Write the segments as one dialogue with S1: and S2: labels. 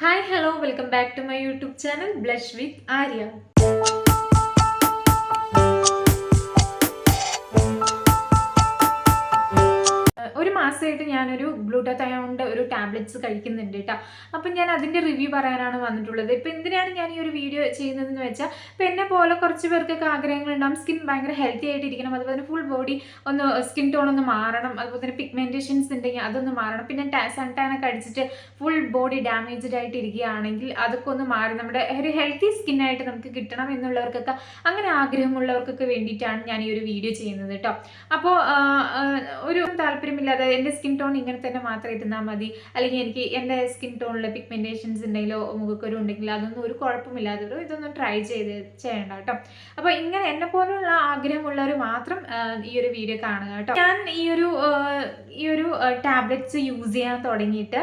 S1: Hi, hello, welcome back to my YouTube channel Blush with Arya. ഒരു മാസമായിട്ട് ഞാനൊരു ഗ്ലൂട്ടാത്തയോണിൻ്റെ ഒരു ടാബ്ലറ്റ്സ് കഴിക്കുന്നുണ്ട് കേട്ടോ. അപ്പം ഞാൻ അതിൻ്റെ റിവ്യൂ പറയാനാണ് വന്നിട്ടുള്ളത്. ഇപ്പം എന്തിനാണ് ഞാൻ ഈ ഒരു വീഡിയോ ചെയ്യുന്നതെന്ന് വെച്ചാൽ, ഇപ്പം എന്നെ പോലെ കുറച്ച് പേർക്കൊക്കെ ആഗ്രഹങ്ങളുണ്ടാകും, സ്കിൻ ഭയങ്കര ഹെൽത്തി ആയിട്ടിരിക്കണം, അതുപോലെ തന്നെ ഫുൾ ബോഡി ഒന്ന് സ്കിൻ ടോൺ ഒന്ന് മാറണം, അതുപോലെ തന്നെ പിഗ്മെൻറ്റേഷൻസ് ഉണ്ടെങ്കിൽ അതൊന്ന് മാറണം, പിന്നെ സൺ ടാനൊക്കെ അടിച്ചിട്ട് ഫുൾ ബോഡി ഡാമേജ്ഡ് ആയിട്ട് ഇരിക്കുകയാണെങ്കിൽ അതൊക്കെ ഒന്ന് മാറി നമ്മുടെ ഒരു ഹെൽത്തി സ്കിന്നായിട്ട് നമുക്ക് കിട്ടണം എന്നുള്ളവർക്കൊക്കെ, അങ്ങനെ ആഗ്രഹമുള്ളവർക്കൊക്കെ വേണ്ടിയിട്ടാണ് ഞാൻ ഈ ഒരു വീഡിയോ ചെയ്യുന്നത് കേട്ടോ. അപ്പോൾ ഒരു താല്പര്യമില്ലാതെ എൻ്റെ സ്കിൻ ടോൺ ഇങ്ങനെ തന്നെ മാത്രം ഇരുന്നാൽ മതി, അല്ലെങ്കിൽ എനിക്ക് എൻ്റെ സ്കിൻ ടോണിൽ പിഗ്മെൻറ്റേഷൻസ് ഉണ്ടെങ്കിലോ മുഖക്കുരു ഉണ്ടെങ്കിലോ അതൊന്നും ഒരു കുഴപ്പമില്ലാത്തവരോ ഇതൊന്നും ട്രൈ ചെയ്യണ്ട കേട്ടോ. അപ്പോൾ ഇങ്ങനെ എന്നെ പോലുള്ള ആഗ്രഹമുള്ളവർ മാത്രം ഈ ഒരു വീഡിയോ കാണുക കേട്ടോ. ഞാൻ ഈ ഒരു ടാബ്ലറ്റ്സ് യൂസ് ചെയ്യാൻ തുടങ്ങിയിട്ട്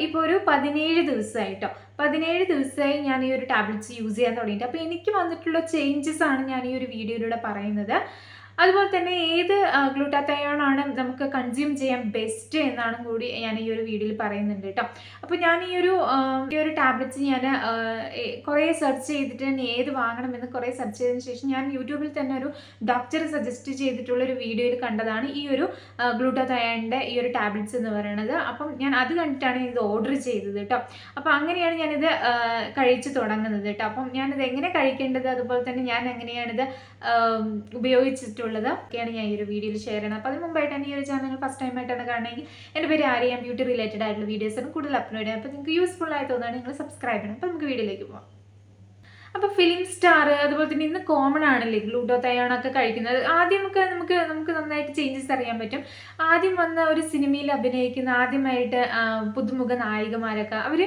S1: ഇപ്പോൾ ഒരു 17 ദിവസമായിട്ടോ. 17 ദിവസമായി ഞാൻ ഈ ഒരു ടാബ്ലറ്റ്സ് യൂസ് ചെയ്യാൻ തുടങ്ങിയിട്ട്. അപ്പോൾ എനിക്ക് വന്നിട്ടുള്ള ചേഞ്ചസ് ആണ് ഞാൻ ഈ ഒരു വീഡിയോയിലൂടെ പറയുന്നത്. അതുപോലെ തന്നെ ഏത് ഗ്ലൂട്ടാത്തയോൺ ആണ് നമുക്ക് കൺസ്യൂം ചെയ്യാൻ ബെസ്റ്റ് എന്നാണ് കൂടി ഞാൻ ഈ ഒരു വീഡിയോയിൽ പറയുന്നുണ്ട് കേട്ടോ. അപ്പോൾ ഞാൻ ഈ ഒരു ടാബ്ലറ്റ്സ് ഞാൻ കുറേ സെർച്ച് ചെയ്തിട്ട് ഞാൻ ഏത് വാങ്ങണമെന്ന് കുറേ സെർച്ച് ചെയ്തതിന് ശേഷം ഞാൻ യൂട്യൂബിൽ തന്നെ ഒരു ഡോക്ടർ സജസ്റ്റ് ചെയ്തിട്ടുള്ള ഒരു വീഡിയോയിൽ കണ്ടതാണ് ഈ ഒരു ഗ്ലൂട്ടാത്തയോണിൻ്റെ ഈ ഒരു ടാബ്ലറ്റ്സ് എന്ന് പറയുന്നത്. അപ്പം ഞാൻ അത് കണ്ടിട്ടാണ് ഇത് ഓർഡർ ചെയ്തത് കേട്ടോ. അപ്പോൾ അങ്ങനെയാണ് ഞാനിത് കഴിച്ചു തുടങ്ങുന്നത് കേട്ടോ. അപ്പം ഞാനിത് എങ്ങനെ കഴിക്കേണ്ടത്, അതുപോലെ തന്നെ ഞാൻ എങ്ങനെയാണിത് ഉപയോഗിച്ചിട്ടുള്ളത് ഒക്കെയാണ് ഞാൻ ഈ ഒരു വീഡിയോയിൽ ഷെയർ ചെയ്യണം. അപ്പോൾ അതിന് മുമ്പായിട്ട് തന്നെ ഈ ഒരു ചാനൽ ഫസ്റ്റ് ടൈം ആയിട്ടാണ് കാണണമെങ്കിൽ എൻ്റെ പേര് ആര്യ, ബ്യൂട്ടി റിലേറ്റഡ് ആയിട്ടുള്ള വീഡിയോസാണ് കൂടുതൽ അപ്ലോഡ് ചെയ്യാം. അപ്പോൾ നിങ്ങൾക്ക് യൂസ്ഫുൾ ആയി തോന്നുകയാണെങ്കിൽ നിങ്ങൾ സബ്സ്ക്രൈബ് ചെയ്യണം. അപ്പോൾ നമുക്ക് വീഡിയോയിലേക്ക് പോകാം. അപ്പോൾ ഫിലിം സ്റ്റാർ, അതുപോലെ തന്നെ ഇന്ന് കോമൺ ആണല്ലേ ഗ്ലൂട്ടാത്തയോൺ ഒക്കെ കഴിക്കുന്നത്. ആദ്യമൊക്കെ നമുക്ക് നന്നായിട്ട് ചേഞ്ചസ് അറിയാൻ പറ്റും. ആദ്യം വന്ന ഒരു സിനിമയിൽ അഭിനയിക്കുന്ന ആദ്യമായിട്ട് പുതുമുഖ നായികമാരൊക്കെ അവർ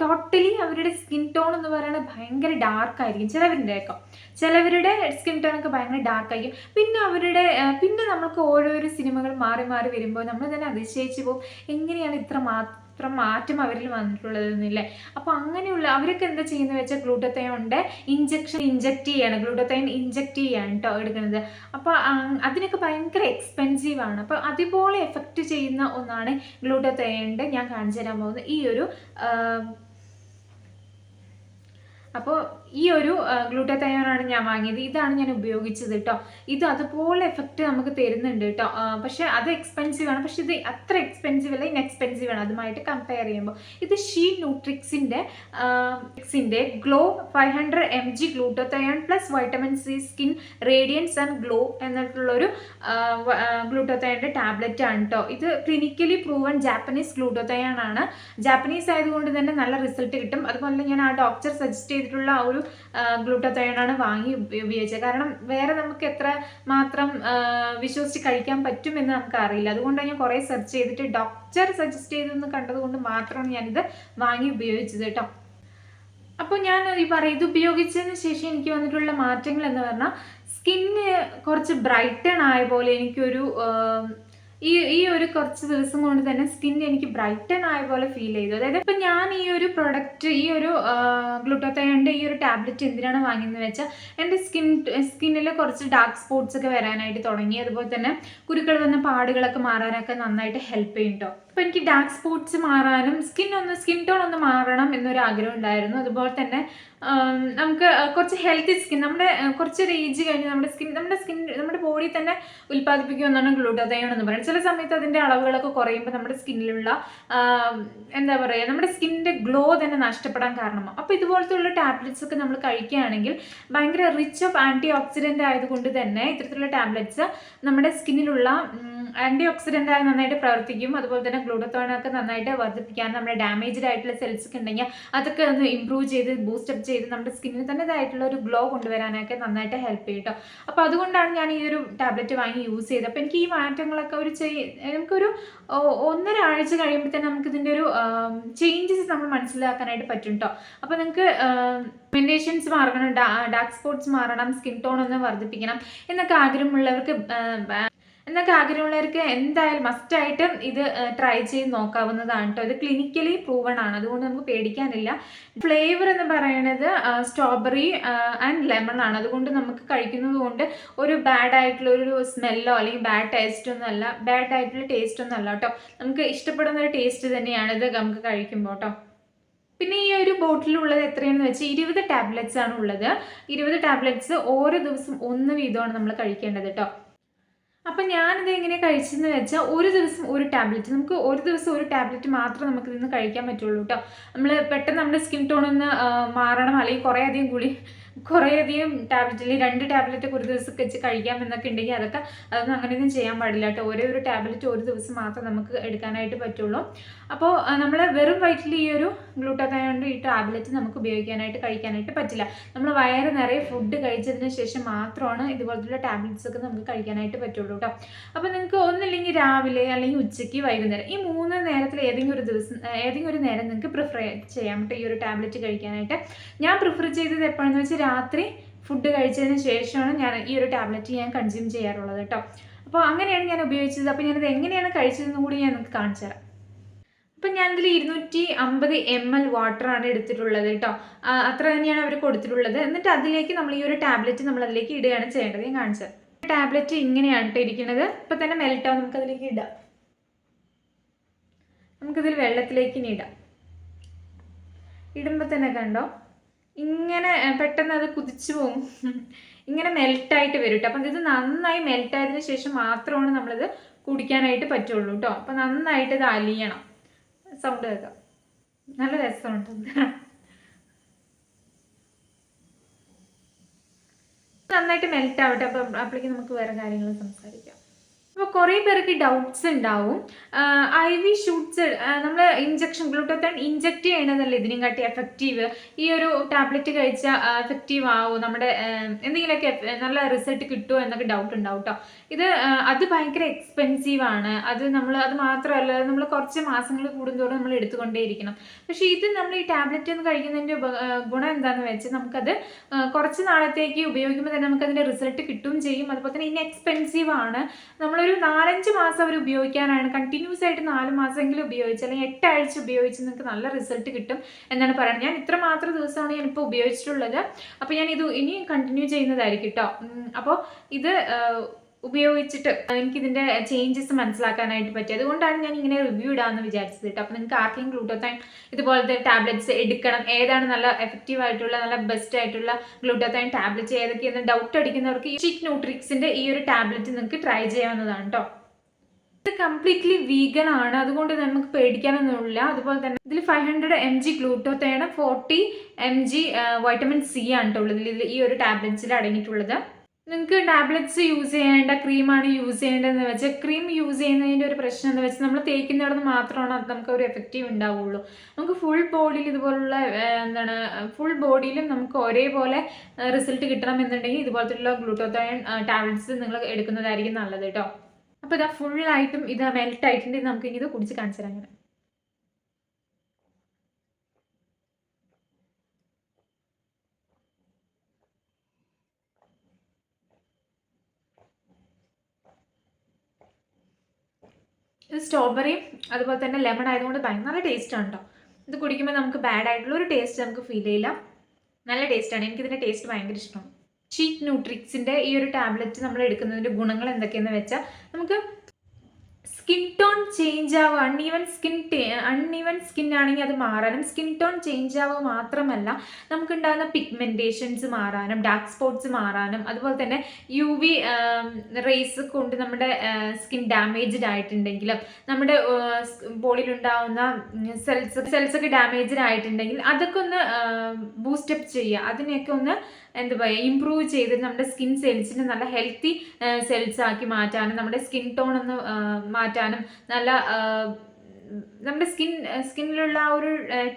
S1: ടോട്ടലി അവരുടെ സ്കിൻ ടോൺ എന്ന് പറയുന്നത് ഭയങ്കര ഡാർക്കായിരിക്കും. ചിലവരുടെ സ്കിൻ ടോൺ ഒക്കെ ഭയങ്കര ഡാർക്കായിരിക്കും. പിന്നെ നമ്മൾക്ക് ഓരോരോ സിനിമകൾ മാറി മാറി വരുമ്പോൾ നമ്മൾ തന്നെ അതിശയിച്ച് പോകും, എങ്ങനെയാണ് ഇത്ര മാറ്റം അവരിൽ വന്നിട്ടുള്ളതെന്നില്ലേ. അപ്പോൾ അങ്ങനെയുള്ള അവരൊക്കെ എന്താ ചെയ്യുന്നത് വെച്ചാൽ ഗ്ലൂട്ടാത്തയോണിൻ്റെ ഇഞ്ചക്ട് ചെയ്യാണ്, ഗ്ലൂട്ടാത്തയോൺ ഇഞ്ചക്ട് ചെയ്യാണ് കേട്ടോ എടുക്കുന്നത്. അപ്പോൾ അതിനൊക്കെ ഭയങ്കര എക്സ്പെൻസീവ് ആണ്. അപ്പോൾ അതുപോലെ എഫക്റ്റ് ചെയ്യുന്ന ഒന്നാണ് ഗ്ലൂട്ടാത്തയോണിൻ്റെ ഞാൻ കാണിച്ചു തരാൻ പോകുന്നത് അപ്പോൾ ഈ ഒരു ഗ്ലൂട്ടാത്തയോണാണ് ഞാൻ വാങ്ങിയത്. ഇതാണ് ഞാൻ ഉപയോഗിച്ചത് കേട്ടോ. ഇത് അതുപോലെ എഫക്റ്റ് നമുക്ക് തരുന്നുണ്ട് കേട്ടോ. പക്ഷേ അത് എക്സ്പെൻസീവ് ആണ്. പക്ഷേ ഇത് അത്ര എക്സ്പെൻസീവ് അല്ല, ഇൻഎക്സ്പെൻസീവ് ആണ് അതുമായിട്ട് കമ്പയർ ചെയ്യുമ്പോൾ. ഇത് ഷീ ന്യൂട്രിക്സിൻ്റെ glow 500 mg glutathione plus vitamin C skin radiance and glow എന്നിട്ടുള്ളൊരു ഗ്ലൂട്ടാത്തയോണിൻ്റെ ടാബ്ലറ്റ് ആണ് കേട്ടോ. ഇത് ക്ലിനിക്കലി പ്രൂവൺ ജാപ്പനീസ് ഗ്ലൂട്ടാത്തയോൺ ആണ്. ജാപ്പനീസ് ആയതുകൊണ്ട് തന്നെ നല്ല റിസൾട്ട് കിട്ടും. അതുപോലെ ഞാൻ ആ ഡോക്ടർ സജസ്റ്റ് ചെയ്തിട്ടുള്ള ആ ഒരു ഗ്ലൂട്ടാത്തയോണാണ് വാങ്ങി ഉപയോഗിച്ചത്. കാരണം വേറെ നമുക്ക് എത്ര മാത്രം വിശ്വസിച്ച് കഴിക്കാൻ പറ്റുമെന്ന് നമുക്ക് അറിയില്ല. അതുകൊണ്ടാണ് ഞാൻ കുറേ സെർച്ച് ചെയ്തിട്ട് ഡോക്ടർ സജസ്റ്റ് ചെയ്തെന്ന് കണ്ടതുകൊണ്ട് മാത്രമാണ് ഞാനിത് വാങ്ങി ഉപയോഗിച്ചത് കേട്ടോ. അപ്പോൾ ഞാൻ ഇത് ഉപയോഗിച്ചതിന് ശേഷം എനിക്ക് വന്നിട്ടുള്ള മാറ്റങ്ങൾ എന്ന് പറഞ്ഞാൽ സ്കിന്ന് കുറച്ച് ബ്രൈറ്റൺ ആയ പോലെ എനിക്കൊരു ഈ ഒരു കുറച്ച് ദിവസം കൊണ്ട് തന്നെ സ്കിൻ എനിക്ക് ബ്രൈറ്റൺ ആയ പോലെ ഫീൽ ചെയ്തു. അതായത് ഇപ്പം ഞാൻ ഈ ഒരു പ്രൊഡക്റ്റ്, ഈ ഒരു ഗ്ലൂട്ടാത്തയോണിൻ്റെ ഈ ഒരു ടാബ്ലറ്റ് എന്തിനാണ് വാങ്ങിയെന്ന് വെച്ചാൽ, എൻ്റെ സ്കിന്നിൽ കുറച്ച് ഡാർക്ക് സ്പോട്ട്സ് ഒക്കെ വരാനായിട്ട് തുടങ്ങി. അതുപോലെ തന്നെ കുരുക്കൾ വന്ന പാടുകളൊക്കെ മാറാനൊക്കെ നന്നായിട്ട് ഹെൽപ്പ് ചെയ്യും കേട്ടോ. അപ്പോൾ എനിക്ക് ഡാർക്ക് സ്പോട്ട്സ് മാറാനും സ്കിൻ ടോൺ ഒന്ന് മാറണം എന്നൊരു ആഗ്രഹം ഉണ്ടായിരുന്നു. അതുപോലെ തന്നെ നമുക്ക് കുറച്ച് ഹെൽത്തി സ്കിൻ, നമ്മുടെ കുറച്ചൊരു ഏജ് കഴിഞ്ഞ് നമ്മുടെ ബോഡി തന്നെ ഉൽപ്പാദിപ്പിക്കുമെന്നാണ് ഗ്ലൂട്ടാത്തയോൺ എന്ന് പറയുന്നത്. ചില സമയത്ത് അതിൻ്റെ അളവുകളൊക്കെ കുറയുമ്പോൾ നമ്മുടെ സ്കിന്നിലുള്ള എന്താ പറയുക, നമ്മുടെ സ്കിന്നിൻ്റെ ഗ്ലോ തന്നെ നഷ്ടപ്പെടാൻ കാരണമാണ്. അപ്പോൾ ഇതുപോലത്തെ ഉള്ള ടാബ്ലറ്റ്സ് ഒക്കെ നമ്മൾ കഴിക്കുകയാണെങ്കിൽ ഭയങ്കര റിച്ച് ഓഫ് ആൻറ്റി ഓക്സിഡൻ്റ് ആയതുകൊണ്ട് തന്നെ ഇത്തരത്തിലുള്ള ടാബ്ലറ്റ്സ് നമ്മുടെ സ്കിന്നിലുള്ള ആൻറ്റി ഓക്സിഡൻ്റ് ആയി നന്നായിട്ട് പ്രവർത്തിക്കും. അതുപോലെ തന്നെ ഗ്ലൂട്ടാത്തയോണൊക്കെ നന്നായിട്ട് വർദ്ധിപ്പിക്കാൻ, നമ്മുടെ ഡാമേജ്ഡ് ആയിട്ടുള്ള സെൽസ് ഒക്കെ ഉണ്ടെങ്കിൽ അതൊക്കെ ഒന്ന് ഇമ്പ്രൂവ് ചെയ്ത് ബൂസ്റ്റപ്പ് ചെയ്ത് നമ്മുടെ സ്കിന്നിന് തന്നെതായിട്ടുള്ള ഒരു ഗ്ലോ കൊണ്ടുവരാനൊക്കെ നന്നായിട്ട് ഹെൽപ്പ് ചെയ്യും കേട്ടോ. അപ്പോൾ അതുകൊണ്ടാണ് ഞാൻ ഈ ഒരു ടാബ്ലറ്റ് വാങ്ങി യൂസ് ചെയ്തത്. അപ്പോൾ എനിക്ക് ഈ മാറ്റങ്ങളൊക്കെ നമുക്കൊരു 1.5 ആഴ്ച കഴിയുമ്പോൾ തന്നെ നമുക്കിതിൻ്റെ ഒരു ചേഞ്ചസ് നമ്മൾ മനസ്സിലാക്കാനായിട്ട് പറ്റും കേട്ടോ. അപ്പോൾ നിങ്ങൾക്ക് പിഗ്മെൻറ്റേഷൻസ് മാറണം, ഡാർക്ക് സ്പോട്ട്സ് മാറണം, സ്കിൻ ടോൺ ഒന്ന് വർദ്ധിപ്പിക്കണം എന്നൊക്കെ ആഗ്രഹമുള്ളവർക്ക് എന്തായാലും മസ്റ്റായിട്ടും ഇത് ട്രൈ ചെയ്ത് നോക്കാവുന്നതാണ് കേട്ടോ. ഇത് ക്ലിനിക്കലി പ്രൂവൺ ആണ്, അതുകൊണ്ട് നമുക്ക് പേടിക്കാനില്ല. ഫ്ലേവർ എന്ന് പറയുന്നത് സ്ട്രോബെറി ആൻഡ് ലെമൺ ആണ്. അതുകൊണ്ട് നമുക്ക് കഴിക്കുന്നത് കൊണ്ട് ഒരു ബാഡ് ആയിട്ടുള്ള ഒരു സ്മെല്ലോ അല്ലെങ്കിൽ ബാഡ് ടേസ്റ്റ് ഒന്നും അല്ല കേട്ടോ. നമുക്ക് ഇഷ്ടപ്പെടുന്ന ഒരു ടേസ്റ്റ് തന്നെയാണ് ഇത് നമുക്ക് കഴിക്കുമ്പോൾ കേട്ടോ. പിന്നെ ഈ ബോട്ടിലുള്ളത് എത്രയാണെന്ന് വെച്ചാൽ 20 ടാബ്ലറ്റ്സ് ആണ് ഉള്ളത്. 20 ടാബ്ലറ്റ്സ് ഓരോ ദിവസം 1 വീതമാണ് നമ്മൾ കഴിക്കേണ്ടത് കേട്ടോ. അപ്പം ഞാനിത് എങ്ങനെ കഴിച്ചതെന്ന് വെച്ചാൽ ഒരു ദിവസം ഒരു ടാബ്ലറ്റ്, നമുക്ക് ഒരു ദിവസം ഒരു ടാബ്ലറ്റ് മാത്രമേ നമുക്ക് ഇതിന്ന് കഴിക്കാൻ പറ്റുള്ളൂ കേട്ടോ. നമ്മൾ പെട്ടെന്ന് നമ്മുടെ സ്കിൻ ടോൺ ഒന്ന് മാറണം, അല്ലെങ്കിൽ കുറേയധികം ടാബ്ലറ്റ് അല്ലെങ്കിൽ 2 ടാബ്ലറ്റ് ഒരു ദിവസം വെച്ച് കഴിക്കാം എന്നൊക്കെ ഉണ്ടെങ്കിൽ അതൊന്നും അങ്ങനെയൊന്നും ചെയ്യാൻ പാടില്ല കേട്ടോ. ഒരു ടാബ്ലറ്റ് ഒരു ദിവസം മാത്രം നമുക്ക് എടുക്കാനായിട്ട് പറ്റുള്ളൂ. അപ്പോൾ നമ്മൾ വെറും വയറ്റിൽ ഈ ഒരു ഗ്ലൂട്ടാത്തയോൺ ഈ ടാബ്ലറ്റ് നമുക്ക് കഴിക്കാനായിട്ട് പറ്റില്ല. നമ്മൾ വയറ് നിറയെ ഫുഡ് കഴിച്ചതിന് ശേഷം മാത്രമാണ് ഇതുപോലത്തുള്ള ടാബ്ലറ്റ്സ് ഒക്കെ നമുക്ക് കഴിക്കാനായിട്ട് പറ്റുള്ളൂ കേട്ടോ. അപ്പോൾ നിങ്ങൾക്ക് ഒന്നില്ലെങ്കിൽ രാവിലെ അല്ലെങ്കിൽ ഉച്ചയ്ക്ക് വൈകുന്നേരം ഈ 3 നേരത്തിൽ ഏതെങ്കിലും ഒരു നേരം നിങ്ങൾക്ക് പ്രിഫർ ചെയ്യാം കേട്ടോ ഈ ഒരു ടാബ്ലറ്റ് കഴിക്കാനായിട്ട്. ഞാൻ പ്രിഫർ ചെയ്തത് എപ്പോഴെന്ന് വെച്ചാൽ രാത്രി ഫുഡ് കഴിച്ചതിന് ശേഷമാണ് ഞാൻ ഈ ഒരു ടാബ്ലറ്റ് കൺസ്യൂം ചെയ്യാറുള്ളത് കേട്ടോ. അപ്പോൾ അങ്ങനെയാണ് ഞാൻ ഉപയോഗിച്ചത്. അപ്പോൾ ഞാനത് എങ്ങനെയാണ് കഴിച്ചതെന്ന് കൂടി ഞാൻ നിങ്ങൾക്ക് കാണിച്ചു തരാം. അപ്പം ഞാനിതിൽ 250 ml വാട്ടറാണ് എടുത്തിട്ടുള്ളത് കേട്ടോ. അത്ര തന്നെയാണ് അവർ കൊടുത്തിട്ടുള്ളത്. എന്നിട്ട് അതിലേക്ക് നമ്മൾ ഈ ഒരു ടാബ്ലറ്റ് നമ്മൾ അതിലേക്ക് ഇടുകയാണ് ചെയ്യേണ്ടത്. ഞാൻ കാണിച്ചത് ടാബ്ലറ്റ് ഇങ്ങനെയാണ് കേട്ടോ ഇരിക്കുന്നത്. ഇപ്പം തന്നെ മെൽറ്റാവും. നമുക്കതിലേക്ക് ഇടാം. നമുക്കിതിൽ വെള്ളത്തിലേക്ക് ഇനി ഇടാം. ഇടുമ്പോൾ തന്നെ കണ്ടോ ഇങ്ങനെ പെട്ടെന്ന് അത് കുതിച്ചു പോകും, ഇങ്ങനെ മെൽറ്റായിട്ട് വരും കേട്ടോ. അപ്പം ഇത് നന്നായി മെൽറ്റായതിനു ശേഷം മാത്രമാണ് നമ്മളിത് കുടിക്കാനായിട്ട് പറ്റുള്ളൂ കേട്ടോ. അപ്പം നന്നായിട്ട് ഇത് അലിയണം. സൗണ്ട് കേൾക്കാം, നല്ല രസമുണ്ട്. നന്നായിട്ട് മെൽറ്റ് ആവട്ടെ. അപ്പം അപ്പോഴേക്കും നമുക്ക് വേറെ കാര്യങ്ങൾ സംസാരിക്കാം. അപ്പോൾ കുറേ പേർക്ക് ഡൗട്ട്സ് ഉണ്ടാവും. IV ഷൂട്ട്സ് നമ്മൾ ഗ്ലൂട്ടാത്തയോൺ ഇഞ്ചക്റ്റ് ചെയ്യണതല്ലേ ഇതിനും കാട്ടി എഫക്റ്റീവ്. ഈ ഒരു ടാബ്ലറ്റ് കഴിച്ചാൽ എഫക്റ്റീവ് ആവും, നമ്മുടെ എന്തെങ്കിലുമൊക്കെ നല്ല റിസൾട്ട് കിട്ടുമോ എന്നൊക്കെ ഡൗട്ട് ഉണ്ടാവും കേട്ടോ. അത് ഭയങ്കര എക്സ്പെൻസീവ് ആണ്. അത് മാത്രമല്ല, നമ്മൾ കുറച്ച് മാസങ്ങൾ കൂടുന്തോറും നമ്മൾ എടുത്തുകൊണ്ടേയിരിക്കണം. പക്ഷേ ഇത് നമ്മൾ ഈ ടാബ്ലറ്റ് ഒന്ന് കഴിക്കുന്നതിൻ്റെ ഗുണം എന്താണെന്ന് വെച്ചാൽ നമുക്കത് കുറച്ച് നാളത്തേക്ക് ഉപയോഗിക്കുമ്പോൾ തന്നെ നമുക്കതിൻ്റെ റിസൾട്ട് കിട്ടുകയും ചെയ്യും. അതുപോലെ തന്നെ ഇൻഎക്സ്പെൻസീവ് ആണ്. നമ്മളൊരു 4-5 മാസം അവർ ഉപയോഗിക്കാനാണ്, കണ്ടിന്യൂസ് ആയിട്ട് 4 മാസമെങ്കിലും ഉപയോഗിച്ച് അല്ലെങ്കിൽ 8 ആഴ്ച ഉപയോഗിച്ച് നിങ്ങൾക്ക് നല്ല റിസൾട്ട് കിട്ടും എന്നാണ് പറയുന്നത്. ഞാൻ ഇത്ര മാത്രം ദിവസമാണ് ഞാനിപ്പോൾ ഉപയോഗിച്ചിട്ടുള്ളത്. അപ്പോൾ ഞാൻ ഇത് ഇനിയും കണ്ടിന്യൂ ചെയ്യുന്നതായിരിക്കും കേട്ടോ. അപ്പോൾ ഇത് ഉപയോഗിച്ചിട്ട് എനിക്കിതിൻ്റെ ചേഞ്ചസ് മനസ്സിലാക്കാനായിട്ട് പറ്റി. അതുകൊണ്ടാണ് ഞാൻ ഇങ്ങനെ റിവ്യൂ ഇടാമെന്ന് വിചാരിച്ചത് കേട്ടോ. അപ്പോൾ നിങ്ങൾക്ക് ആർക്കെങ്കിലും ഗ്ലൂട്ടാത്തയോൺ ഇതുപോലത്തെ ടാബ്ലറ്റ്സ് എടുക്കണം, ഏതാണ് നല്ല എഫക്റ്റീവ് ആയിട്ടുള്ള നല്ല ബെസ്റ്റ് ആയിട്ടുള്ള ഗ്ലൂട്ടാത്തയോൺ ടാബ്ലറ്റ്സ് ഏതൊക്കെയെന്ന് ഡൗട്ട് അടിക്കുന്നവർക്ക് ഈ ഷീറ്റ് ന്യൂട്രിക്സിൻ്റെ ഈ ഒരു ടാബ്ലറ്റ് നിങ്ങൾക്ക് ട്രൈ ചെയ്യാവുന്നതാണ് കേട്ടോ. ഇത് കംപ്ലീറ്റ്ലി വീഗൻ ആണ്, അതുകൊണ്ട് നമുക്ക് പേടിക്കാനൊന്നുമില്ല. അതുപോലെ തന്നെ ഇതിൽ 500 mg glutathione, 40 mg vitamin C ആണ് കേട്ടോ ഉള്ളത് ഈ ഒരു ടാബ്ലറ്റ്സിൽ അടങ്ങിയിട്ടുള്ളത്. നിങ്ങൾക്ക് ടാബ്ലറ്റ്സ് യൂസ് ചെയ്യേണ്ട ക്രീമാണ് യൂസ് ചെയ്യേണ്ടതെന്ന് വെച്ചാൽ ക്രീം യൂസ് ചെയ്യുന്നതിൻ്റെ ഒരു പ്രശ്നം എന്ന് വെച്ചാൽ നമ്മൾ തേക്കുന്നിടത്ത് മാത്രമാണ് അത് നമുക്ക് ഒരു എഫക്റ്റീവ് ഉണ്ടാവുള്ളൂ. നമുക്ക് ഫുൾ ബോഡിയിൽ ഇതുപോലുള്ള ഫുൾ ബോഡിയിലും നമുക്ക് ഒരേപോലെ റിസൾട്ട് കിട്ടണം എന്നുണ്ടെങ്കിൽ ഇതുപോലത്തുള്ള ഗ്ലൂട്ടാത്തയോൺ ടാബ്ലറ്റ്സ് നിങ്ങൾ എടുക്കുന്നതായിരിക്കും നല്ലത് കേട്ടോ. അപ്പോൾ ഇതാ ഫുള്ളായിട്ടും ഇത് മെൽറ്റ് ആയിട്ടുണ്ട്. നമുക്ക് ഇനി ഇത് കുടിച്ച് കാണിച്ചു തരാം. അങ്ങനെ ഇത് സ്ട്രോബെറിയും അതുപോലെ തന്നെ ലെമൺ ആയതുകൊണ്ട് നല്ല ടേസ്റ്റാണ് കേട്ടോ. ഇത് കുടിക്കുമ്പോൾ നമുക്ക് ബാഡ് ആയിട്ടുള്ള ഒരു ടേസ്റ്റ് നമുക്ക് ഫീൽ ചെയ്യില്ല, നല്ല ടേസ്റ്റാണ്. എനിക്കിതിൻ്റെ ടേസ്റ്റ് ഭയങ്കര ഇഷ്ടമാണ്. ഷീറ്റ് ന്യൂട്രിക്സിൻ്റെ ഈ ഒരു ടാബ്ലറ്റ് നമ്മൾ എടുക്കുന്നതിൻ്റെ ഗുണങ്ങൾ എന്തൊക്കെയെന്ന് വെച്ചാൽ നമുക്ക് സ്കിൻ ടോൺ ചേഞ്ച് ആവുക, അൺഈവൻ സ്കിൻ ആണെങ്കിൽ അത് മാറാനും, സ്കിൻ ടോൺ ചേഞ്ച് ആവുക മാത്രമല്ല നമുക്കുണ്ടാകുന്ന പിഗ്മെൻറ്റേഷൻസ് മാറാനും, ഡാർക്ക് സ്പോട്ട്സ് മാറാനും, അതുപോലെ തന്നെ UV റേസ് കൊണ്ട് നമ്മുടെ സ്കിൻ ഡാമേജ്ഡ് ആയിട്ടുണ്ടെങ്കിലും നമ്മുടെ ബോഡിയിലുണ്ടാവുന്ന സെൽസൊക്കെ ഡാമേജ്ഡ് ആയിട്ടുണ്ടെങ്കിൽ അതൊക്കെ ഒന്ന് ബൂസ്റ്റപ്പ് ചെയ്യുക, അതിനെയൊക്കെ ഒന്ന് ഇംപ്രൂവ് ചെയ്ത് നമ്മുടെ സ്കിൻ സെൽസിനെ നല്ല ഹെൽത്തി സെൽസ് ആക്കി മാറ്റാനും, നമ്മുടെ സ്കിൻ ടോൺ ഒന്ന് മാറ്റാനും, നല്ല നമ്മുടെ സ്കിന്നിലുള്ള ആ ഒരു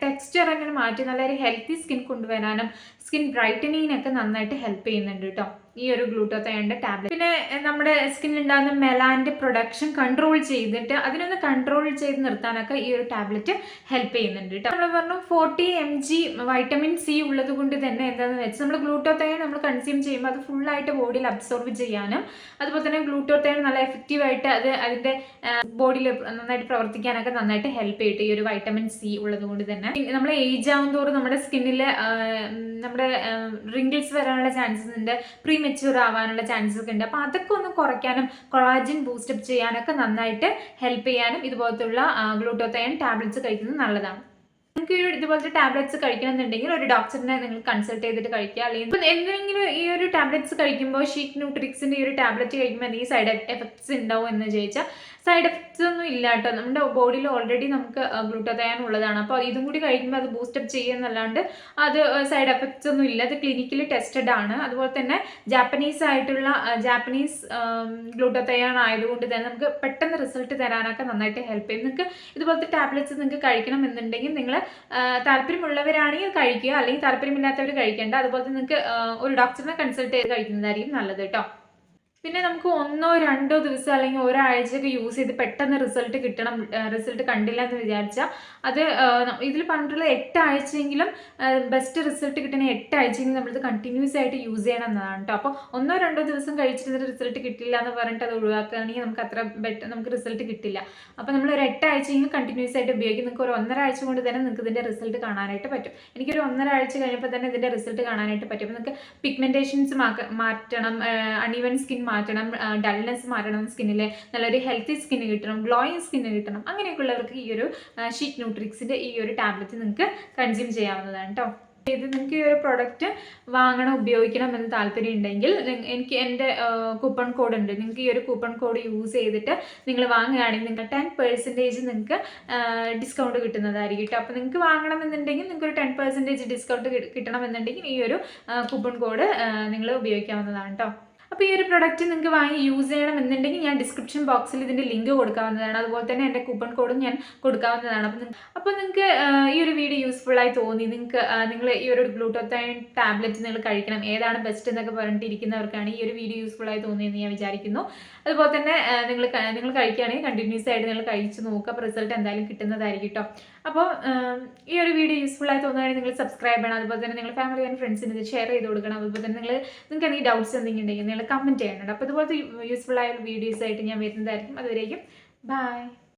S1: ടെക്സ്ചർ അങ്ങനെ മാറ്റി നല്ലൊരു ഹെൽത്തി സ്കിൻ കൊണ്ടുവരാനും സ്കിൻ ബ്രൈറ്റനിങ്ങിനൊക്കെ നന്നായിട്ട് ഹെൽപ്പ് ചെയ്യുന്നുണ്ട് കേട്ടോ ഈ ഒരു ഗ്ലൂട്ടാത്തയോണിൻ്റെ ടാബ്ലറ്റ്. പിന്നെ നമ്മുടെ സ്കിന്നിലുണ്ടാകുന്ന മെലാൻ്റെ പ്രൊഡക്ഷൻ കൺട്രോൾ ചെയ്തിട്ട് അതിനൊന്ന് കൺട്രോൾ ചെയ്ത് നിർത്താനൊക്കെ ഈ ഒരു ടാബ്ലറ്റ് ഹെൽപ്പ് ചെയ്യുന്നുണ്ട് കേട്ടോ. നമ്മൾ പറഞ്ഞു 40 mg വൈറ്റമിൻ C ഉള്ളത് കൊണ്ട് തന്നെ എന്താണെന്ന് വെച്ചാൽ നമ്മൾ ഗ്ലൂട്ടാത്തയോൺ നമ്മൾ കൺസ്യൂം ചെയ്യുമ്പോൾ അത് ഫുള്ളായിട്ട് ബോഡിയിൽ അബ്സോർബ് ചെയ്യാനും, അതുപോലെ തന്നെ ഗ്ലൂട്ടാത്തയോൺ നല്ല എഫക്റ്റീവായിട്ട് അതിൻ്റെ ബോഡിയിൽ നന്നായിട്ട് പ്രവർത്തിക്കാനൊക്കെ നന്നായിട്ട് ഹെൽപ്പ് ചെയ്തിട്ട് ഈ ഒരു വൈറ്റമിൻ C ഉള്ളത് കൊണ്ട് തന്നെ നമ്മൾ ഏജ് ആവും തോറും നമ്മുടെ സ്കിന്നിൽ നമ്മുടെ റിങ്കിൾസ് വരാനുള്ള ചാൻസസ് ഉണ്ട്, പ്രീമെച്യൂർ ആവാനുള്ള ചാൻസസ് ഒക്കെ ഉണ്ട്. അപ്പോൾ അതൊക്കെ ഒന്ന് കുറയ്ക്കാനും കൊളാജൻ ബൂസ്റ്റപ്പ് ചെയ്യാനൊക്കെ നന്നായിട്ട് ഹെൽപ്പ് ചെയ്യാനും ഇതുപോലത്തുള്ള ഗ്ലൂട്ടാത്തയോൺ ടാബ്ലറ്റ്സ് കഴിക്കുന്നത് നല്ലതാണ്. നിങ്ങൾക്ക് ഈ ഇതുപോലത്തെ ടാബ്ലറ്റ്സ് കഴിക്കണമെന്നുണ്ടെങ്കിൽ ഒരു ഡോക്ടറിനെ നിങ്ങൾ കൺസൾട്ട് ചെയ്തിട്ട് കഴിക്കുക. അല്ലെങ്കിൽ എന്തെങ്കിലും ഈ ഒരു ടാബ്ലറ്റ്സ് കഴിക്കുമ്പോൾ ഷീറ്റ് ന്യൂട്രിക്സിൻ്റെ ഈ ഒരു ടാബ്ലറ്റ് കഴിക്കുമ്പോൾ എന്തെങ്കിലും സൈഡ് എഫക്ട്സ് ഉണ്ടാവും എന്ന് ചോദിച്ചാൽ സൈഡ് എഫക്ട്സ് ഒന്നും ഇല്ല കേട്ടോ. നമ്മുടെ ബോഡിയിൽ ഓൾറെഡി നമുക്ക് ഗ്ലൂട്ടതയോൺ ഉള്ളതാണ്. അപ്പോൾ ഇതും കൂടി കഴിക്കുമ്പോൾ അത് ബൂസ്റ്റപ്പ് ചെയ്യുന്നല്ലാണ്ട് അത് സൈഡ് എഫക്ട്സ് ഒന്നും ഇല്ല. അത് ക്ലിനിക്കലി ടെസ്റ്റഡ് ആണ്. അതുപോലെ തന്നെ ജാപ്പനീസ് ഗ്ലൂട്ടതയോൺ ആയതുകൊണ്ട് തന്നെ നമുക്ക് പെട്ടെന്ന് റിസൾട്ട് തരാനൊക്കെ നന്നായിട്ട് ഹെൽപ്പ് ചെയ്യും. നിങ്ങൾക്ക് ഇതുപോലത്തെ ടാബ്ലറ്റ്സ് നിങ്ങൾക്ക് കഴിക്കണം എന്നുണ്ടെങ്കിൽ നിങ്ങൾ താല്പര്യമുള്ളവരാണെങ്കിൽ കഴിക്കുക, അല്ലെങ്കിൽ താല്പര്യമില്ലാത്തവർ കഴിക്കേണ്ട. അതുപോലെ നിങ്ങൾക്ക് ഒരു ഡോക്ടറിനെ കൺസൾട്ട് ചെയ്ത് കഴിക്കുന്നതായിരിക്കും നല്ലത് കേട്ടോ. പിന്നെ നമുക്ക് 1-2 ദിവസം അല്ലെങ്കിൽ ഒരാഴ്ചയൊക്കെ യൂസ് ചെയ്ത് പെട്ടെന്ന് റിസൾട്ട് കണ്ടില്ല എന്ന് വിചാരിച്ചാൽ അത് ഇതിൽ പറഞ്ഞിട്ടുള്ള 8 ആഴ്ചയെങ്കിലും ബെസ്റ്റ് റിസൾട്ട് കിട്ടുന്ന 8 ആഴ്ചയെങ്കിലും നമ്മളിത് കണ്ടിന്യൂസ് ആയിട്ട് യൂസ് ചെയ്യണം എന്നതാണ് കേട്ടോ. അപ്പോൾ 1-2 ദിവസം കഴിച്ചിട്ട് റിസൾട്ട് കിട്ടില്ല എന്ന് പറഞ്ഞിട്ട് അത് ഒഴിവാക്കുകയാണെങ്കിൽ നമുക്ക് റിസൾട്ട് കിട്ടില്ല. അപ്പോൾ നമ്മൾ ഒരു 8 ആഴ്ചയെങ്കിലും കണ്ടിന്യൂസ് ആയിട്ട് ഉപയോഗിക്കും. നിങ്ങൾക്ക് ഒരു 1.5 ആഴ്ച കൊണ്ട് തന്നെ നിങ്ങൾക്ക് ഇതിൻ്റെ റിസൾട്ട് കാണാനായിട്ട് പറ്റും. എനിക്കൊരു 1.5 ആഴ്ച കഴിഞ്ഞപ്പോൾ തന്നെ ഇതിൻ്റെ റിസൾട്ട് കാണാനായിട്ട് പറ്റും. അപ്പോൾ നിങ്ങൾക്ക് പിഗ്മെൻറ്റേഷൻസ് മാറ്റണം, അൺഈവൻ സ്കിൻ മാറ്റണം, ഡൾനെസ് മാറ്റണം, സ്കിന്നിലെ നല്ലൊരു ഹെൽത്തി സ്കിന്ന് കിട്ടണം, ഗ്ലോയിങ് സ്കിന്ന് കിട്ടണം, അങ്ങനെയൊക്കെയുള്ളവർക്ക് ഈ ഒരു ഷീറ്റ് ന്യൂട്രിക്സിൻ്റെ ഈ ഒരു ടാബ്ലറ്റ് നിങ്ങൾക്ക് കൺസ്യൂം ചെയ്യാവുന്നതാണ് കേട്ടോ. ഇത് നിങ്ങൾക്ക് ഈ ഒരു പ്രൊഡക്റ്റ് ഉപയോഗിക്കണം എന്ന് താല്പര്യം ഉണ്ടെങ്കിൽ എനിക്ക് എൻ്റെ കൂപ്പൺ കോഡ് ഉണ്ട്. നിങ്ങൾക്ക് ഈ ഒരു കൂപ്പൺ കോഡ് യൂസ് ചെയ്തിട്ട് നിങ്ങൾ വാങ്ങുകയാണെങ്കിൽ നിങ്ങൾക്ക് 10% നിങ്ങൾക്ക് ഡിസ്കൗണ്ട് കിട്ടുന്നതായിരിക്കും കേട്ടോ. അപ്പോൾ നിങ്ങൾക്ക് വാങ്ങണമെന്നുണ്ടെങ്കിൽ നിങ്ങൾക്ക് ഒരു 10% ഡിസ്കൗണ്ട് കിട്ടണമെന്നുണ്ടെങ്കിൽ ഈ ഒരു കൂപ്പൺ കോഡ് നിങ്ങൾ ഉപയോഗിക്കാവുന്നതാണ് കേട്ടോ. അപ്പോൾ ഈ ഒരു പ്രൊഡക്റ്റ് നിങ്ങൾക്ക് വാങ്ങി യൂസ് ചെയ്യണം എന്നുണ്ടെങ്കിൽ ഞാൻ ഡിസ്ക്രിപ്ഷൻ ബോക്സിൽ ഇതിൻ്റെ ലിങ്ക് കൊടുക്കാവുന്നതാണ്. അതുപോലെ തന്നെ എൻ്റെ കൂപ്പൺ കോഡും ഞാൻ കൊടുക്കാവുന്നതാണ്. അപ്പോൾ നിങ്ങൾക്ക് ഈ ഒരു വീഡിയോ യൂസ്ഫുള്ളായി തോന്നി, നിങ്ങൾ ഈ ഒരു ഗ്ലൂട്ടതയോൺ ടാബ്ലറ്റ് നിങ്ങൾ കഴിക്കണം, ഏതാണ് ബെസ്റ്റ് എന്നൊക്കെ പറഞ്ഞിട്ടിരിക്കുന്നവർക്കാണ് ഈ ഒരു വീഡിയോ യൂസ്ഫുള്ളായി തോന്നിയെന്ന് ഞാൻ വിചാരിക്കുന്നു. അതുപോലെ തന്നെ നിങ്ങൾ കഴിക്കുകയാണെങ്കിൽ കണ്ടിന്യൂസ് ആയിട്ട് നിങ്ങൾ കഴിച്ച് നോക്കുക. അപ്പോൾ റിസൾട്ട് എന്തായാലും കിട്ടുന്നതായിരിക്കും കേട്ടോ. അപ്പോൾ ഈ ഒരു വീഡിയോ യൂസ്ഫുള്ളായി തോന്നുകയാണെങ്കിൽ നിങ്ങൾ സബ്സ്ക്രൈബ് ചെയ്യണം. അതുപോലെ തന്നെ നിങ്ങൾ ഫാമിലി ആൻഡ് ഫ്രണ്ട്സിന് ഇത് ഷെയർ ചെയ്ത് കൊടുക്കണം. അതുപോലെ തന്നെ നിങ്ങൾക്ക് എന്തെങ്കിലും ഡൗട്ട്സ് എന്തെങ്കിലും ഉണ്ടെങ്കിൽ നിങ്ങൾ കമൻറ്റ് ചെയ്യണം. അപ്പോൾ ഇതുപോലത്തെ യൂസ്ഫുള്ളായ വീഡിയോസ് ആയിട്ട് ഞാൻ വരുന്നതായിരിക്കും. അതുവരേക്കും ബൈ.